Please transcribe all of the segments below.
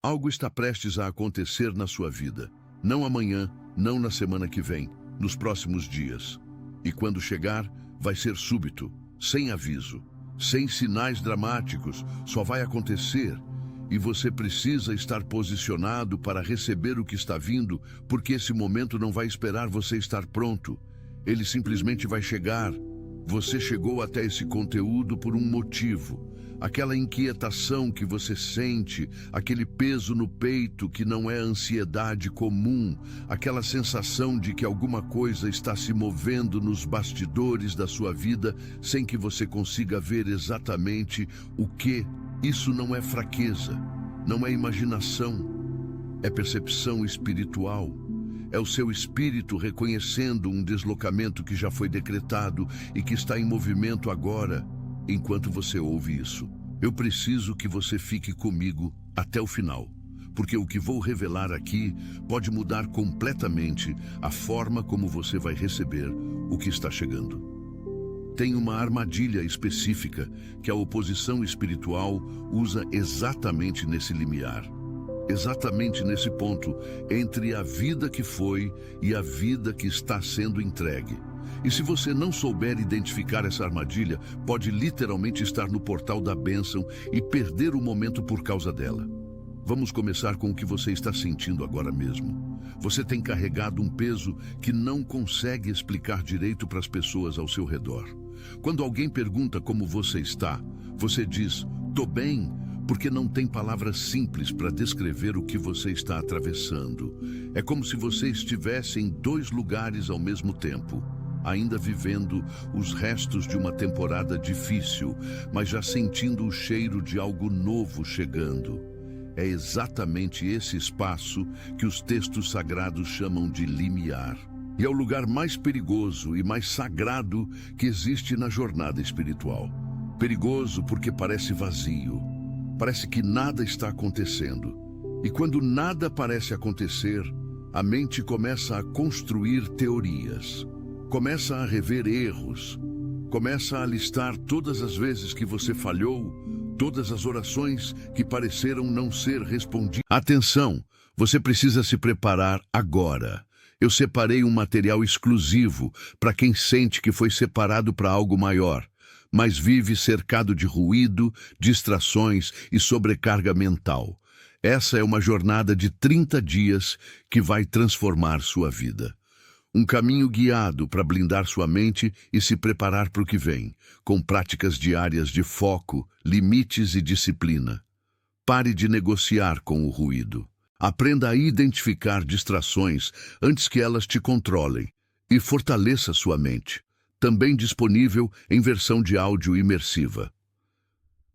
Algo está prestes a acontecer na sua vida. Não amanhã, não na semana que vem, nos próximos dias. E quando chegar, vai ser súbito, sem aviso, sem sinais dramáticos, só vai acontecer. E você precisa estar posicionado para receber o que está vindo, porque esse momento não vai esperar você estar pronto. Ele simplesmente vai chegar. Você chegou até esse conteúdo por um motivo. Aquela inquietação que você sente, aquele peso no peito que não é ansiedade comum, aquela sensação de que alguma coisa está se movendo nos bastidores da sua vida sem que você consiga ver exatamente o que. Isso não é fraqueza, não é imaginação, é percepção espiritual. É o seu espírito reconhecendo um deslocamento que já foi decretado e que está em movimento agora, enquanto você ouve isso. Eu preciso que você fique comigo até o final, porque o que vou revelar aqui pode mudar completamente a forma como você vai receber o que está chegando. Tem uma armadilha específica que a oposição espiritual usa exatamente nesse limiar. Exatamente nesse ponto, entre a vida que foi e a vida que está sendo entregue. E se você não souber identificar essa armadilha, pode literalmente estar no portal da bênção e perder o momento por causa dela. Vamos começar com o que você está sentindo agora mesmo. Você tem carregado um peso que não consegue explicar direito para as pessoas ao seu redor. Quando alguém pergunta como você está, você diz, "Tô bem", porque não tem palavras simples para descrever o que você está atravessando. É como se você estivesse em dois lugares ao mesmo tempo, ainda vivendo os restos de uma temporada difícil, mas já sentindo o cheiro de algo novo chegando. É exatamente esse espaço que os textos sagrados chamam de limiar. E é o lugar mais perigoso e mais sagrado que existe na jornada espiritual. Perigoso porque parece vazio. Parece que nada está acontecendo. E quando nada parece acontecer, a mente começa a construir teorias. Começa a rever erros. Começa a listar todas as vezes que você falhou, todas as orações que pareceram não ser respondidas. Atenção, você precisa se preparar agora. Eu separei um material exclusivo para quem sente que foi separado para algo maior, mas vive cercado de ruído, distrações e sobrecarga mental. Essa é uma jornada de 30 dias que vai transformar sua vida. Um caminho guiado para blindar sua mente e se preparar para o que vem, com práticas diárias de foco, limites e disciplina. Pare de negociar com o ruído. Aprenda a identificar distrações antes que elas te controlem e fortaleça sua mente. Também disponível em versão de áudio imersiva.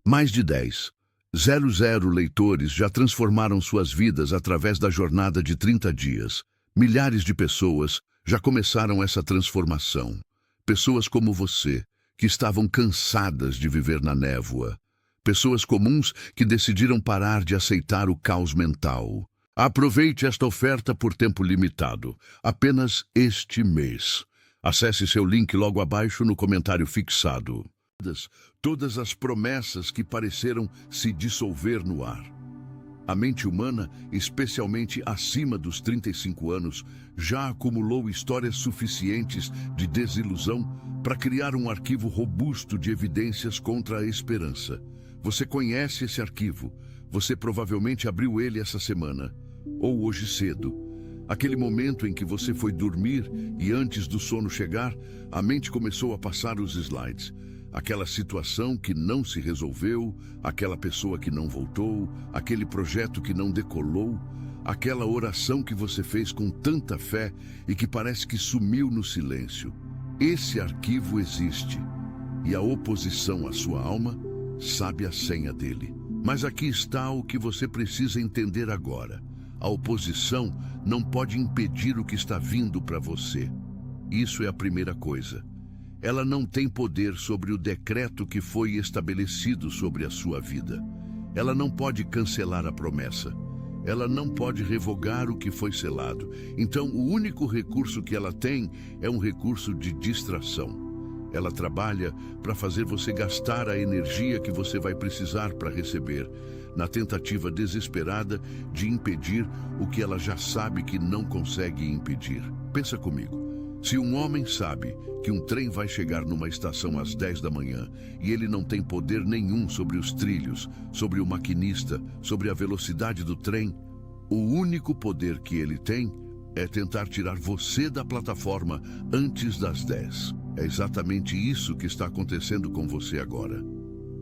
Mais de 10,000 leitores já transformaram suas vidas através da jornada de 30 dias. Milhares de pessoas já começaram essa transformação. Pessoas como você, que estavam cansadas de viver na névoa. Pessoas comuns que decidiram parar de aceitar o caos mental. Aproveite esta oferta por tempo limitado, apenas este mês. Acesse seu link logo abaixo no comentário fixado. Todas as promessas que pareceram se dissolver no ar. A mente humana, especialmente acima dos 35 anos, já acumulou histórias suficientes de desilusão para criar um arquivo robusto de evidências contra a esperança. Você conhece esse arquivo. Você provavelmente abriu ele essa semana, ou hoje cedo. Aquele momento em que você foi dormir e antes do sono chegar, a mente começou a passar os slides. Aquela situação que não se resolveu, aquela pessoa que não voltou, aquele projeto que não decolou, aquela oração que você fez com tanta fé e que parece que sumiu no silêncio. Esse arquivo existe e a oposição à sua alma sabe a senha dele. Mas aqui está o que você precisa entender agora. A oposição não pode impedir o que está vindo para você. Isso é a primeira coisa. Ela não tem poder sobre o decreto que foi estabelecido sobre a sua vida. Ela não pode cancelar a promessa. Ela não pode revogar o que foi selado. Então, o único recurso que ela tem é um recurso de distração. Ela trabalha para fazer você gastar a energia que você vai precisar para receber. na tentativa desesperada de impedir o que ela já sabe que não consegue impedir. Pensa comigo. Se um homem sabe que um trem vai chegar numa estação às 10 da manhã e ele não tem poder nenhum sobre os trilhos, sobre o maquinista, sobre a velocidade do trem, o único poder que ele tem é tentar tirar você da plataforma antes das 10. É exatamente isso que está acontecendo com você agora.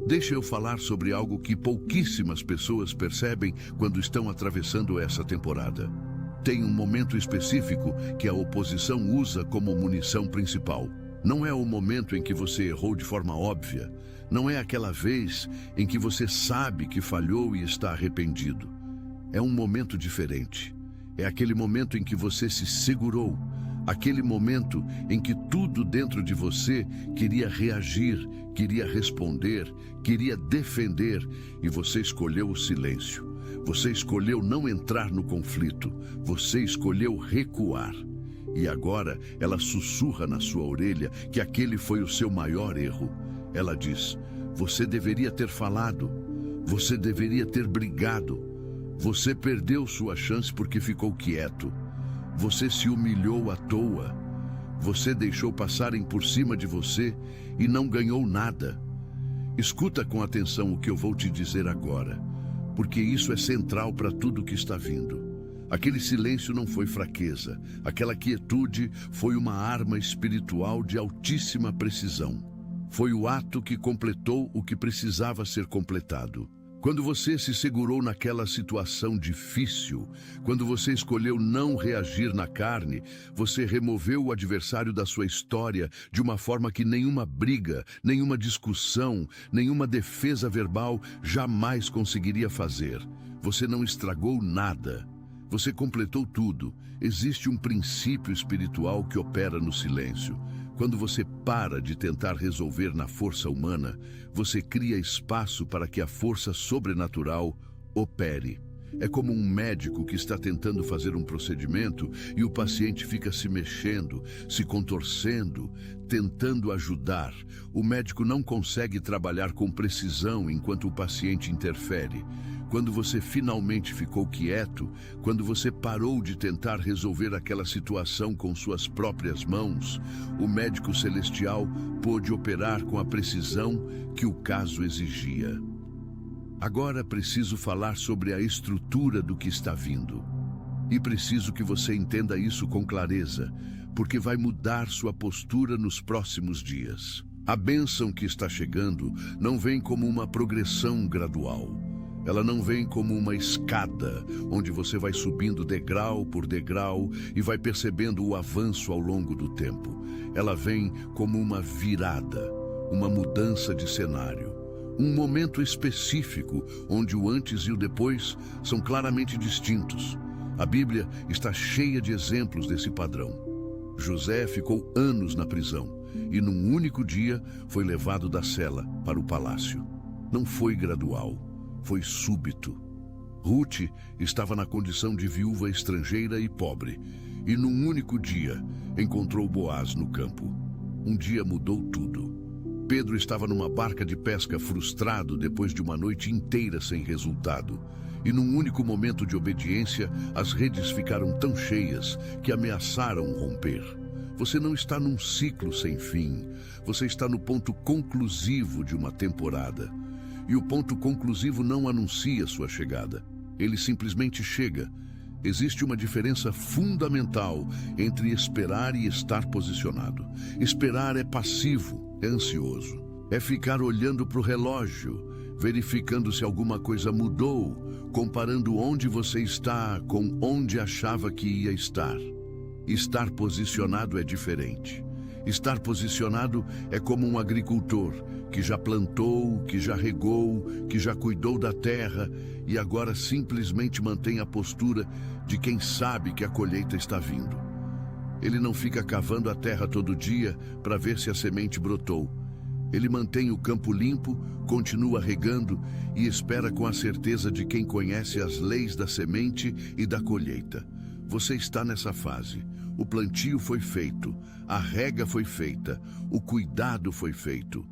Deixa eu falar sobre algo que pouquíssimas pessoas percebem quando estão atravessando essa temporada. Tem um momento específico que a oposição usa como munição principal. Não é o momento em que você errou de forma óbvia. Não é aquela vez em que você sabe que falhou e está arrependido. É um momento diferente. É aquele momento em que você se segurou. Aquele momento em que tudo dentro de você queria reagir, queria responder, queria defender, e você escolheu o silêncio. Você escolheu não entrar no conflito. Você escolheu recuar. E agora ela sussurra na sua orelha que aquele foi o seu maior erro. Ela diz: você deveria ter falado. Você deveria ter brigado. Você perdeu sua chance porque ficou quieto. Você se humilhou à toa. Você deixou passarem por cima de você e não ganhou nada. Escuta com atenção o que eu vou te dizer agora, porque isso é central para tudo que está vindo. Aquele silêncio não foi fraqueza. Aquela quietude foi uma arma espiritual de altíssima precisão. Foi o ato que completou o que precisava ser completado. Quando você se segurou naquela situação difícil, quando você escolheu não reagir na carne, você removeu o adversário da sua história de uma forma que nenhuma briga, nenhuma discussão, nenhuma defesa verbal jamais conseguiria fazer. Você não estragou nada. Você completou tudo. Existe um princípio espiritual que opera no silêncio. Quando você para de tentar resolver na força humana, você cria espaço para que a força sobrenatural opere. É como um médico que está tentando fazer um procedimento e o paciente fica se mexendo, se contorcendo, tentando ajudar. O médico não consegue trabalhar com precisão enquanto o paciente interfere. Quando você finalmente ficou quieto, quando você parou de tentar resolver aquela situação com suas próprias mãos, o médico celestial pôde operar com a precisão que o caso exigia. Agora preciso falar sobre a estrutura do que está vindo. E preciso que você entenda isso com clareza, porque vai mudar sua postura nos próximos dias. A bênção que está chegando não vem como uma progressão gradual. Ela não vem como uma escada, onde você vai subindo degrau por degrau e vai percebendo o avanço ao longo do tempo. Ela vem como uma virada, uma mudança de cenário. Um momento específico, onde o antes e o depois são claramente distintos. A Bíblia está cheia de exemplos desse padrão. José ficou anos na prisão e num único dia foi levado da cela para o palácio. Não foi gradual. Foi súbito. Ruth estava na condição de viúva estrangeira e pobre, e num único dia encontrou Boaz no campo. Um dia mudou tudo. Pedro estava numa barca de pesca frustrado depois de uma noite inteira sem resultado, e num único momento de obediência, as redes ficaram tão cheias que ameaçaram romper. Você não está num ciclo sem fim, você está no ponto conclusivo de uma temporada. E o ponto conclusivo não anuncia sua chegada. Ele simplesmente chega. Existe uma diferença fundamental entre esperar e estar posicionado. Esperar é passivo, é ansioso. É ficar olhando para o relógio, verificando se alguma coisa mudou, comparando onde você está com onde achava que ia estar. Estar posicionado é diferente. Estar posicionado é como um agricultor que já plantou, que já regou, que já cuidou da terra e agora simplesmente mantém a postura de quem sabe que a colheita está vindo. Ele não fica cavando a terra todo dia para ver se a semente brotou. Ele mantém o campo limpo, continua regando e espera com a certeza de quem conhece as leis da semente e da colheita. Você está nessa fase. O plantio foi feito, a rega foi feita, o cuidado foi feito.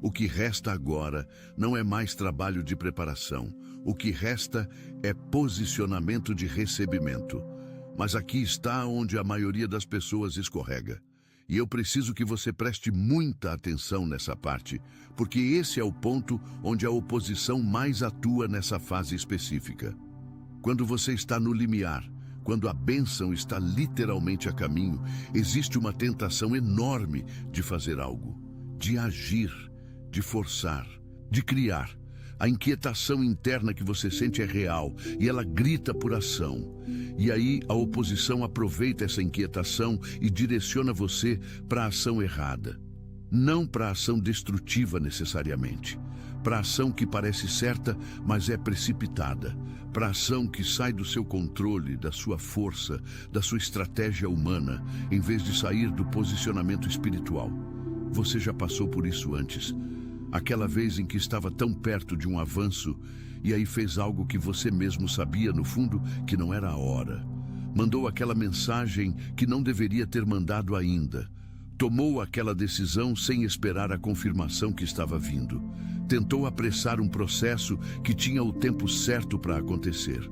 O que resta agora não é mais trabalho de preparação. O que resta é posicionamento de recebimento. Mas aqui está onde a maioria das pessoas escorrega. E eu preciso que você preste muita atenção nessa parte, porque esse é o ponto onde a oposição mais atua nessa fase específica. Quando você está no limiar, quando a bênção está literalmente a caminho, existe uma tentação enorme de fazer algo, de agir, de forçar, de criar. A inquietação interna que você sente é real e ela grita por ação. E aí a oposição aproveita essa inquietação e direciona você para a ação errada. Não para a ação destrutiva necessariamente. Para a ação que parece certa, mas é precipitada. Para a ação que sai do seu controle, da sua força, da sua estratégia humana, em vez de sair do posicionamento espiritual. Você já passou por isso antes. Aquela vez em que estava tão perto de um avanço e aí fez algo que você mesmo sabia, no fundo, que não era a hora. Mandou aquela mensagem que não deveria ter mandado ainda. Tomou aquela decisão sem esperar a confirmação que estava vindo. Tentou apressar um processo que tinha o tempo certo para acontecer.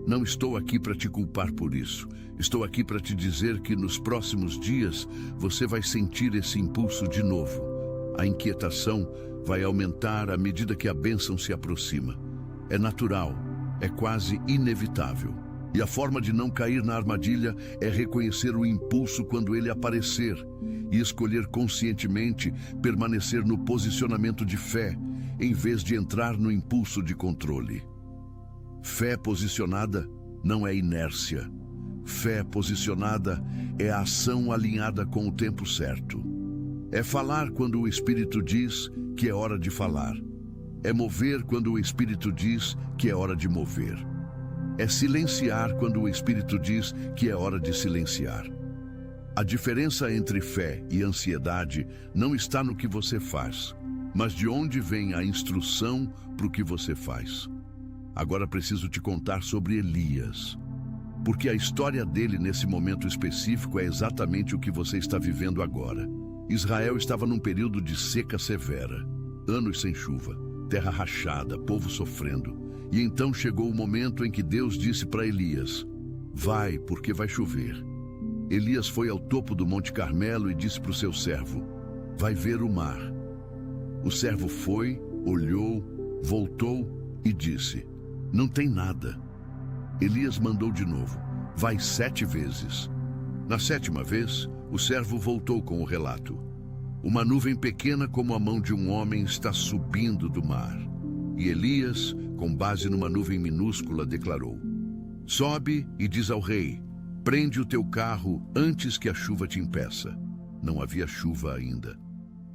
Não estou aqui para te culpar por isso. Estou aqui para te dizer que nos próximos dias você vai sentir esse impulso de novo. A inquietação vai aumentar à medida que a bênção se aproxima. É natural, é quase inevitável. E a forma de não cair na armadilha é reconhecer o impulso quando ele aparecer e escolher conscientemente permanecer no posicionamento de fé, em vez de entrar no impulso de controle. Fé posicionada não é inércia. Fé posicionada é a ação alinhada com o tempo certo. É falar quando o Espírito diz que é hora de falar. É mover quando o Espírito diz que é hora de mover. É silenciar quando o Espírito diz que é hora de silenciar. A diferença entre fé e ansiedade não está no que você faz, mas de onde vem a instrução para o que você faz. Agora preciso te contar sobre Elias, porque a história dele nesse momento específico é exatamente o que você está vivendo agora. Israel estava num período de seca severa, anos sem chuva, terra rachada, povo sofrendo. E então chegou o momento em que Deus disse para Elias: vai, porque vai chover. Elias foi ao topo do Monte Carmelo e disse para o seu servo: vai ver o mar. O servo foi, olhou, voltou e disse: não tem nada. Elias mandou de novo: vai 7 vezes. Na 7ª vez, o servo voltou com o relato: uma nuvem pequena como a mão de um homem está subindo do mar. E Elias, com base numa nuvem minúscula, declarou: sobe e diz ao rei: prende o teu carro antes que a chuva te impeça. Não havia chuva ainda.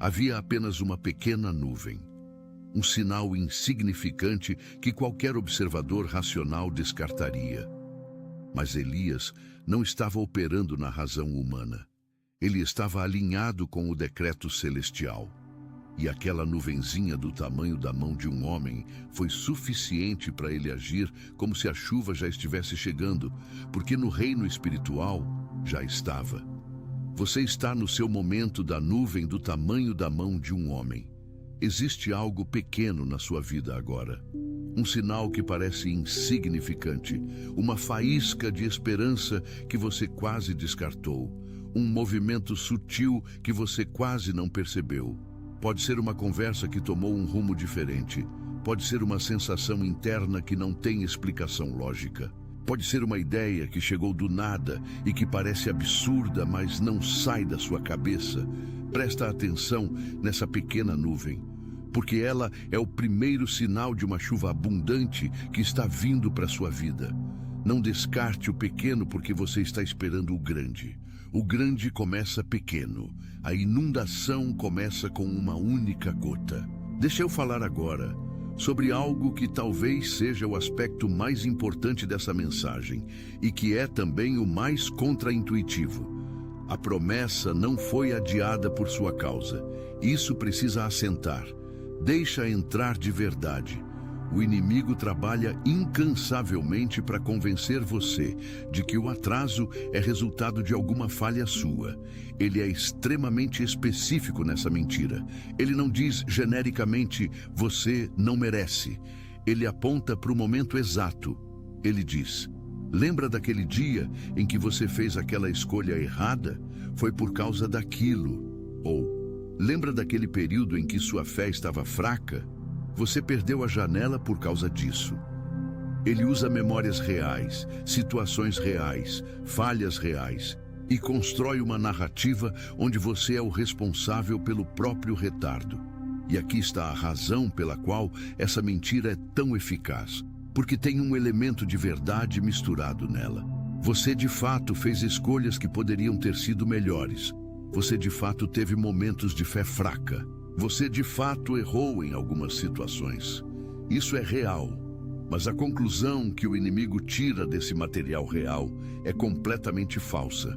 Havia apenas uma pequena nuvem. Um sinal insignificante que qualquer observador racional descartaria. Mas Elias não estava operando na razão humana. Ele estava alinhado com o decreto celestial. E aquela nuvenzinha do tamanho da mão de um homem foi suficiente para ele agir como se a chuva já estivesse chegando, porque no reino espiritual já estava. Você está no seu momento da nuvem do tamanho da mão de um homem. Existe algo pequeno na sua vida agora. Um sinal que parece insignificante, uma faísca de esperança que você quase descartou, um movimento sutil que você quase não percebeu. Pode ser uma conversa que tomou um rumo diferente. Pode ser uma sensação interna que não tem explicação lógica. Pode ser uma ideia que chegou do nada e que parece absurda, mas não sai da sua cabeça. Presta atenção nessa pequena nuvem, porque ela é o primeiro sinal de uma chuva abundante que está vindo para a sua vida. Não descarte o pequeno porque você está esperando o grande. O grande começa pequeno. A inundação começa com uma única gota. Deixa eu falar agora sobre algo que talvez seja o aspecto mais importante dessa mensagem e que é também o mais contraintuitivo. A promessa não foi adiada por sua causa. Isso precisa assentar. Deixa entrar de verdade. O inimigo trabalha incansavelmente para convencer você de que o atraso é resultado de alguma falha sua. Ele é extremamente específico nessa mentira. Ele não diz genericamente, você não merece. Ele aponta para o momento exato. Ele diz: lembra daquele dia em que você fez aquela escolha errada? Foi por causa daquilo. Ou, lembra daquele período em que sua fé estava fraca? Você perdeu a janela por causa disso. Ele usa memórias reais, situações reais, falhas reais e constrói uma narrativa onde você é o responsável pelo próprio retardo. E aqui está a razão pela qual essa mentira é tão eficaz, porque tem um elemento de verdade misturado nela. Você de fato fez escolhas que poderiam ter sido melhores. Você de fato teve momentos de fé fraca. Você de fato errou em algumas situações. Isso é real. Mas a conclusão que o inimigo tira desse material real é completamente falsa.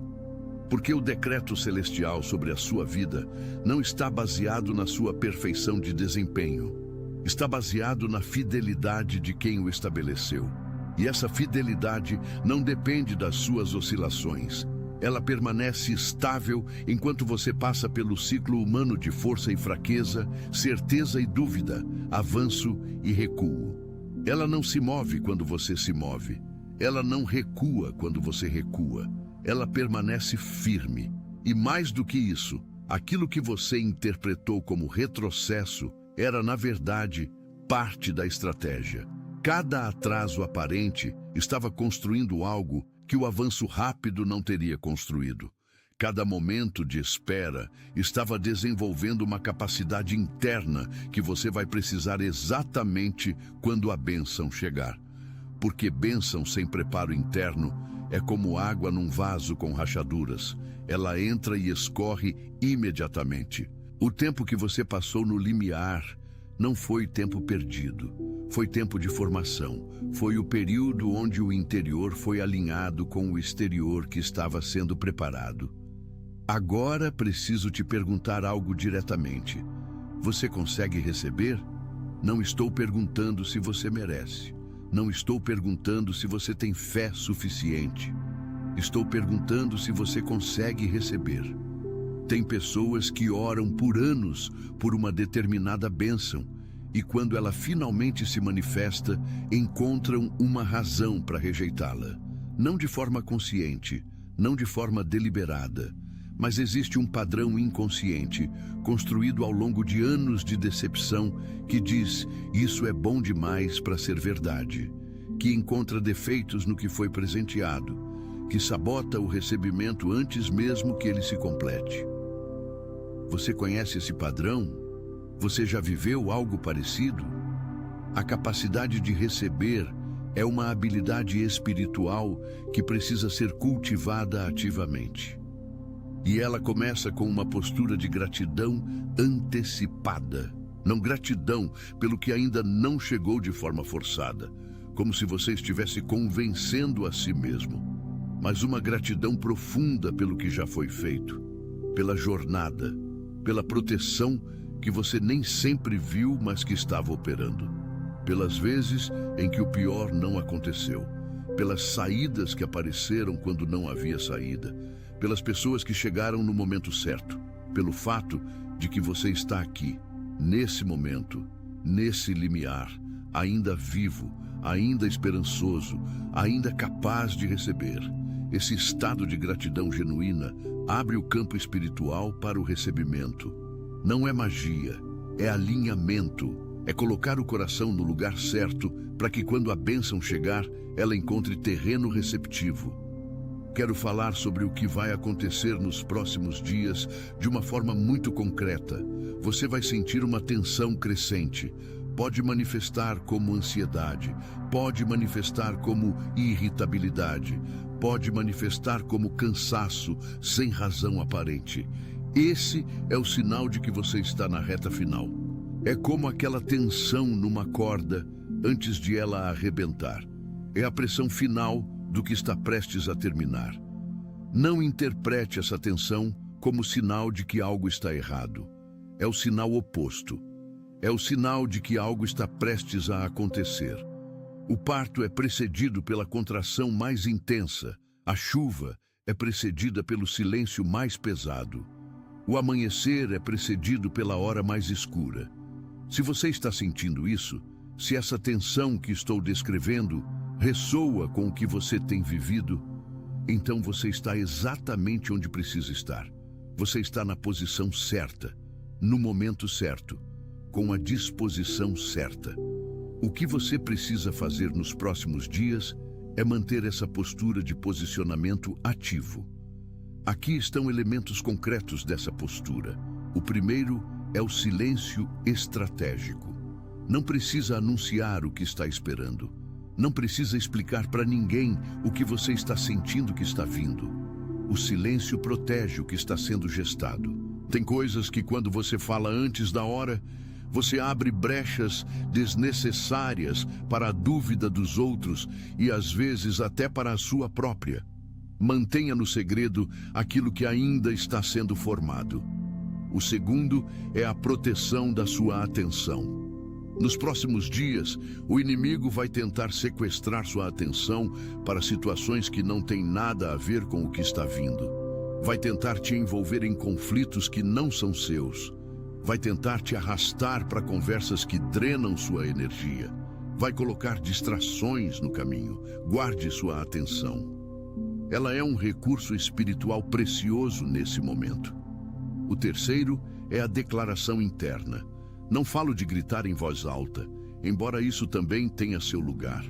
Porque o decreto celestial sobre a sua vida não está baseado na sua perfeição de desempenho. Está baseado na fidelidade de quem o estabeleceu. E essa fidelidade não depende das suas oscilações. Ela permanece estável enquanto você passa pelo ciclo humano de força e fraqueza, certeza e dúvida, avanço e recuo. Ela não se move quando você se move. Ela não recua quando você recua. Ela permanece firme. E mais do que isso, aquilo que você interpretou como retrocesso era, na verdade, parte da estratégia. Cada atraso aparente estava construindo algo que o avanço rápido não teria construído. Cada momento de espera estava desenvolvendo uma capacidade interna que você vai precisar exatamente quando a bênção chegar. Porque bênção sem preparo interno é como água num vaso com rachaduras. Ela entra e escorre imediatamente. O tempo que você passou no limiar não foi tempo perdido. Foi tempo de formação. Foi o período onde o interior foi alinhado com o exterior que estava sendo preparado. Agora preciso te perguntar algo diretamente. Você consegue receber? Não estou perguntando se você merece. Não estou perguntando se você tem fé suficiente. Estou perguntando se você consegue receber. Tem pessoas que oram por anos por uma determinada bênção e quando ela finalmente se manifesta, encontram uma razão para rejeitá-la. Não de forma consciente, não de forma deliberada, mas existe um padrão inconsciente, construído ao longo de anos de decepção, que diz: isso é bom demais para ser verdade, que encontra defeitos no que foi presenteado, que sabota o recebimento antes mesmo que ele se complete. Você conhece esse padrão? Você já viveu algo parecido? A capacidade de receber é uma habilidade espiritual que precisa ser cultivada ativamente. E ela começa com uma postura de gratidão antecipada. Não gratidão pelo que ainda não chegou de forma forçada, como se você estivesse convencendo a si mesmo, mas uma gratidão profunda pelo que já foi feito, pela jornada, pela proteção que você nem sempre viu, mas que estava operando, pelas vezes em que o pior não aconteceu, pelas saídas que apareceram quando não havia saída, pelas pessoas que chegaram no momento certo, pelo fato de que você está aqui, nesse momento, nesse limiar, ainda vivo, ainda esperançoso, ainda capaz de receber. Esse estado de gratidão genuína abre o campo espiritual para o recebimento. Não é magia, é alinhamento, é colocar o coração no lugar certo para que quando a bênção chegar, ela encontre terreno receptivo. Quero falar sobre o que vai acontecer nos próximos dias de uma forma muito concreta. Você vai sentir uma tensão crescente. Pode manifestar como ansiedade, pode manifestar como irritabilidade, pode manifestar como cansaço sem razão aparente. Esse é o sinal de que você está na reta final. É como aquela tensão numa corda antes de ela arrebentar. É a pressão final do que está prestes a terminar. Não interprete essa tensão como sinal de que algo está errado. É o sinal oposto. É o sinal de que algo está prestes a acontecer. O parto é precedido pela contração mais intensa. A chuva é precedida pelo silêncio mais pesado. O amanhecer é precedido pela hora mais escura. Se você está sentindo isso, Se essa tensão que estou descrevendo ressoa com o que você tem vivido, então você está exatamente onde precisa estar. Você está na posição certa, no momento certo, com a disposição certa. O que você precisa fazer nos próximos dias é manter essa postura de posicionamento ativo. Aqui estão elementos concretos dessa postura. O primeiro é o silêncio estratégico. Não precisa anunciar o que está esperando. Não precisa explicar para ninguém o que você está sentindo que está vindo. O silêncio protege o que está sendo gestado. Tem coisas que, quando você fala antes da hora, você abre brechas desnecessárias para a dúvida dos outros e, às vezes, até para a sua própria. Mantenha no segredo aquilo que ainda está sendo formado. O segundo é a proteção da sua atenção. Nos próximos dias, o inimigo vai tentar sequestrar sua atenção para situações que não têm nada a ver com o que está vindo. Vai tentar te envolver em conflitos que não são seus. Vai tentar te arrastar para conversas que drenam sua energia. Vai colocar distrações no caminho. Guarde sua atenção. Ela é um recurso espiritual precioso nesse momento. O terceiro é a declaração interna. Não falo de gritar em voz alta, embora isso também tenha seu lugar.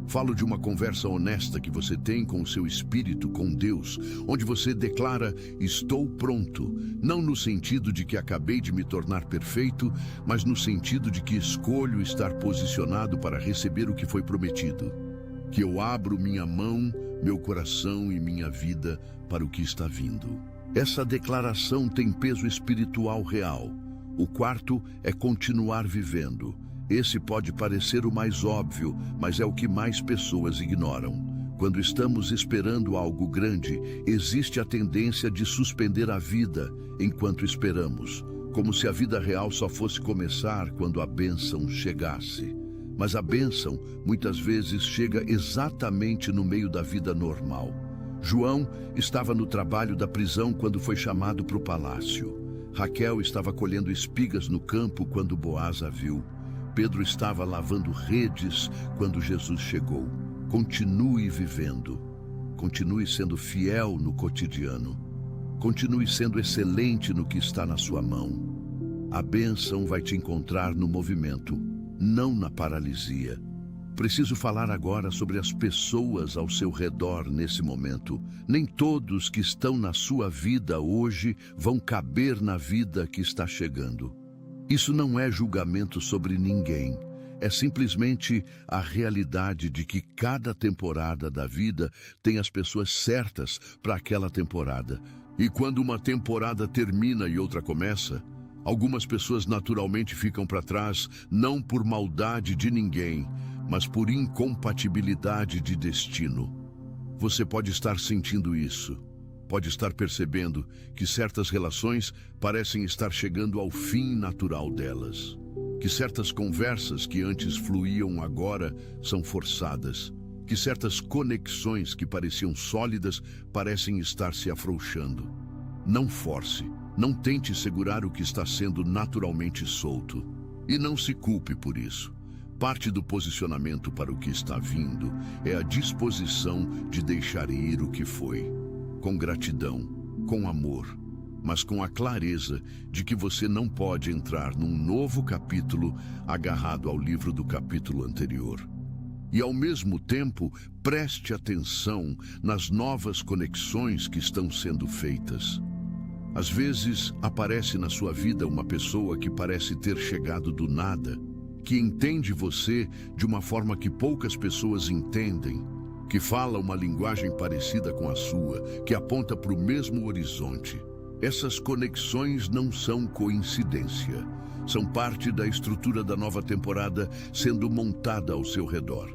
Falo de uma conversa honesta que você tem com o seu espírito, com Deus, onde você declara: estou pronto, não no sentido de que acabei de me tornar perfeito, mas no sentido de que escolho estar posicionado para receber o que foi prometido. Que eu abro minha mão, meu coração e minha vida para o que está vindo. Essa declaração tem peso espiritual real. O quarto é continuar vivendo. Esse pode parecer o mais óbvio, mas é o que mais pessoas ignoram. Quando estamos esperando algo grande, existe a tendência de suspender a vida enquanto esperamos, como se a vida real só fosse começar quando a bênção chegasse. Mas a bênção, muitas vezes, chega exatamente no meio da vida normal. João estava no trabalho da prisão quando foi chamado para o palácio. Raquel estava colhendo espigas no campo quando Boaz a viu. Pedro estava lavando redes quando Jesus chegou. Continue vivendo. Continue sendo fiel no cotidiano. Continue sendo excelente no que está na sua mão. A bênção vai te encontrar no movimento, não na paralisia. Preciso falar agora sobre as pessoas ao seu redor nesse momento. Nem todos que estão na sua vida hoje vão caber na vida que está chegando. Isso não é julgamento sobre ninguém. É simplesmente a realidade de que cada temporada da vida tem as pessoas certas para aquela temporada. E quando uma temporada termina e outra começa, algumas pessoas naturalmente ficam para trás, não por maldade de ninguém, mas por incompatibilidade de destino. Você pode estar sentindo isso. Pode estar percebendo que certas relações parecem estar chegando ao fim natural delas. Que certas conversas que antes fluíam agora são forçadas. Que certas conexões que pareciam sólidas parecem estar se afrouxando. Não force, não tente segurar o que está sendo naturalmente solto. E não se culpe por isso. Parte do posicionamento para o que está vindo é a disposição de deixar ir o que foi. Com gratidão, com amor, mas com a clareza de que você não pode entrar num novo capítulo agarrado ao livro do capítulo anterior. E, ao mesmo tempo, preste atenção nas novas conexões que estão sendo feitas. Às vezes, aparece na sua vida uma pessoa que parece ter chegado do nada, que entende você de uma forma que poucas pessoas entendem, que fala uma linguagem parecida com a sua, que aponta para o mesmo horizonte. Essas conexões não são coincidência. São parte da estrutura da nova temporada sendo montada ao seu redor.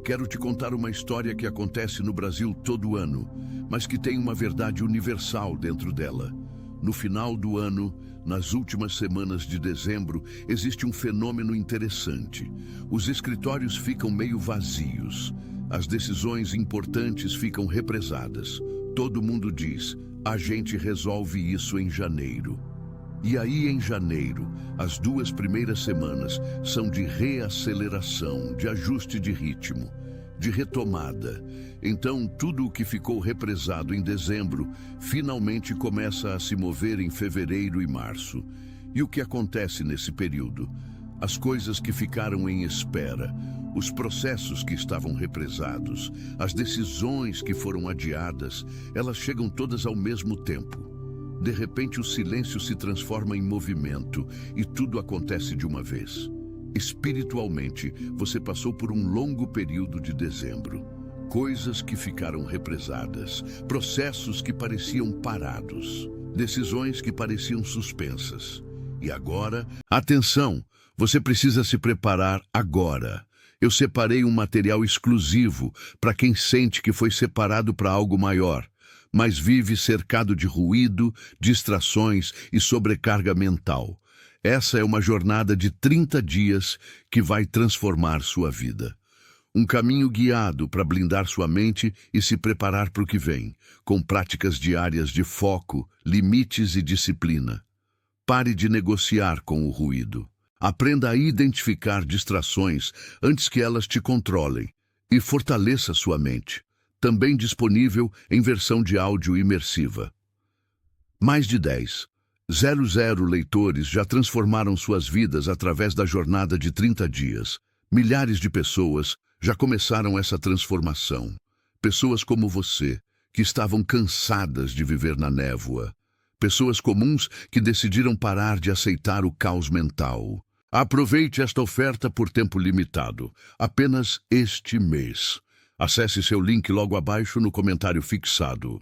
Quero te contar uma história que acontece no Brasil todo ano, mas que tem uma verdade universal dentro dela. No final do ano, nas últimas semanas de dezembro, existe um fenômeno interessante. Os escritórios ficam meio vazios. As decisões importantes ficam represadas. Todo mundo diz: a gente resolve isso em janeiro. E aí, em janeiro, as 2 primeiras semanas são de reaceleração, de ajuste de ritmo, de retomada. Então, tudo o que ficou represado em dezembro finalmente começa a se mover em fevereiro e março. E o que acontece nesse período? As coisas que ficaram em espera, os processos que estavam represados, as decisões que foram adiadas, elas chegam todas ao mesmo tempo. De repente, o silêncio se transforma em movimento e tudo acontece de uma vez. Espiritualmente, você passou por um longo período de dezembro. Coisas que ficaram represadas, processos que pareciam parados, decisões que pareciam suspensas. E agora, atenção, você precisa se preparar agora. Eu separei um material exclusivo para quem sente que foi separado para algo maior, mas vive cercado de ruído, distrações e sobrecarga mental. Essa é uma jornada de 30 dias que vai transformar sua vida. Um caminho guiado para blindar sua mente e se preparar para o que vem, com práticas diárias de foco, limites e disciplina. Pare de negociar com o ruído. Aprenda a identificar distrações antes que elas te controlem e fortaleça sua mente. Também disponível em versão de áudio imersiva. Mais de 10,00 leitores já transformaram suas vidas através da jornada de 30 dias. Milhares de pessoas já começaram essa transformação. Pessoas como você, que estavam cansadas de viver na névoa. Pessoas comuns que decidiram parar de aceitar o caos mental. Aproveite esta oferta por tempo limitado, apenas este mês. Acesse seu link logo abaixo no comentário fixado.